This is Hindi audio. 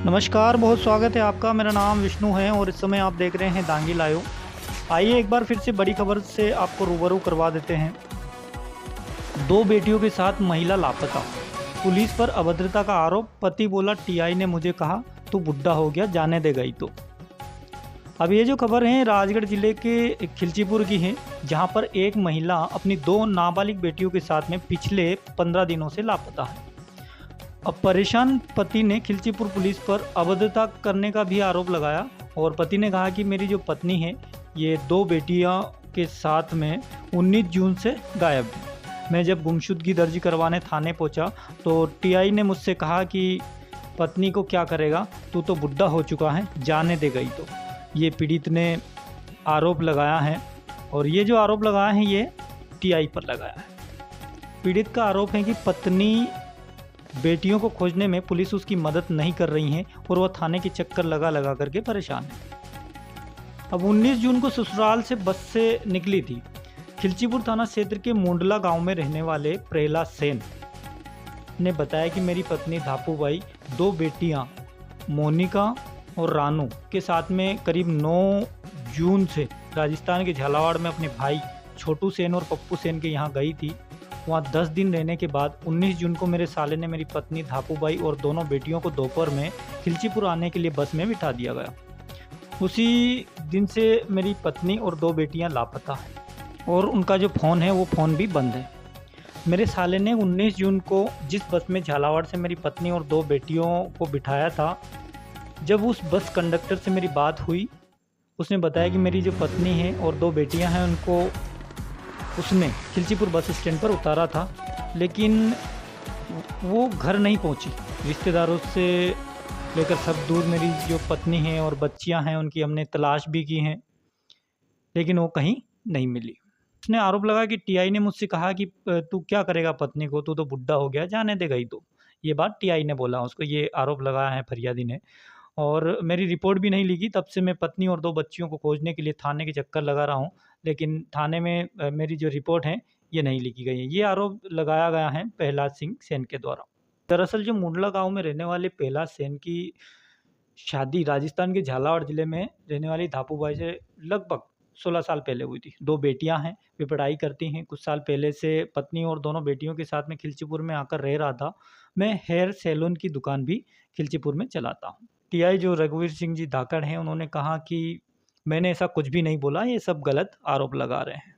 नमस्कार, बहुत स्वागत है आपका। मेरा नाम विष्णु है और इस समय आप देख रहे हैं दांगी लाइव। आइए एक बार फिर से बड़ी खबर से आपको रूबरू करवा देते हैं। दो बेटियों के साथ महिला लापता, पुलिस पर अभद्रता का आरोप। पति बोला टीआई ने मुझे कहा तू बुढ़ा हो गया, जाने दे गई तो। अब ये जो खबर है राजगढ़ जिले के खिलचीपुर की है, जहां पर एक महिला अपनी दो नाबालिग बेटियों के साथ में पिछले 15 दिनों से लापता है। अब परेशान पति ने खिलचीपुर पुलिस पर अभद्रता करने का भी आरोप लगाया और पति ने कहा कि मेरी जो पत्नी है ये दो बेटियां के साथ में 19 जून से गायब है। मैं जब गुमशुदगी दर्ज करवाने थाने पहुंचा तो टीआई ने मुझसे कहा कि पत्नी को क्या करेगा, तू तो बुढ़ा हो चुका है, जाने दे गई तो। ये पीड़ित ने आरोप लगाया है और ये जो आरोप लगाया है ये टीआई पर लगाया है। पीड़ित का आरोप है कि पत्नी बेटियों को खोजने में पुलिस उसकी मदद नहीं कर रही है और वह थाने के चक्कर लगा लगा करके परेशान है। अब 19 जून को ससुराल से बस से निकली थी। खिलचीपुर थाना क्षेत्र के मुंडला गांव में रहने वाले प्रहलाद सेन ने बताया कि मेरी पत्नी धापूबाई दो बेटियां मोनिका और रानू के साथ में करीब 9 जून से राजस्थान के झालावाड़ में अपने भाई छोटू सेन और पप्पू सेन के यहाँ गई थी। वहाँ 10 दिन रहने के बाद 19 जून को मेरे साले ने मेरी पत्नी धापूबाई और दोनों बेटियों को दोपहर में खिलचीपुर आने के लिए बस में बिठा दिया गया। उसी दिन से मेरी पत्नी और दो बेटियां लापता हैं और उनका जो फ़ोन है वो फ़ोन भी बंद है। मेरे साले ने 19 जून को जिस बस में झालावाड़ से मेरी पत्नी और दो बेटियों को बिठाया था, जब उस बस कंडक्टर से मेरी बात हुई, उसने बताया कि मेरी जो पत्नी है और दो बेटियां हैं उनको उसने खिलचीपुर बस स्टैंड पर उतारा था, लेकिन वो घर नहीं पहुंची। रिश्तेदारों से लेकर सब दूर मेरी जो पत्नी है और बच्चियां हैं उनकी हमने तलाश भी की हैं, लेकिन वो कहीं नहीं मिली। उसने आरोप लगा कि टीआई ने मुझसे कहा कि तू क्या करेगा पत्नी को, तू तो बुढ़ा हो गया, जाने दे गई तो। ये बात टीआई ने बोला उसको, ये आरोप लगाया है फरियादी ने। और मेरी रिपोर्ट भी नहीं लिखी, तब से मैं पत्नी और दो बच्चियों को खोजने के लिए थाने के चक्कर लगा रहा हूँ, लेकिन थाने में मेरी जो रिपोर्ट है ये नहीं लिखी गई है। ये आरोप लगाया गया है प्रहलाद सिंह सेन के द्वारा। दरअसल जो मुंडला गांव में रहने वाले प्रहलाद सेन की शादी राजस्थान के झालावाड़ जिले में रहने वाली धापूबाई से लगभग 16 साल पहले हुई थी। दो बेटियां हैं, वे पढ़ाई करती हैं। कुछ साल पहले से पत्नी और दोनों बेटियों के साथ में खिलचीपुर में आकर रह रहा था। मैं हेयर सैलून की दुकान भी खिलचीपुर में चलाता हूँ। टीआई जो रघुवीर सिंह जी धाकड़ हैं, उन्होंने कहा कि मैंने ऐसा कुछ भी नहीं बोला, ये सब गलत आरोप लगा रहे हैं।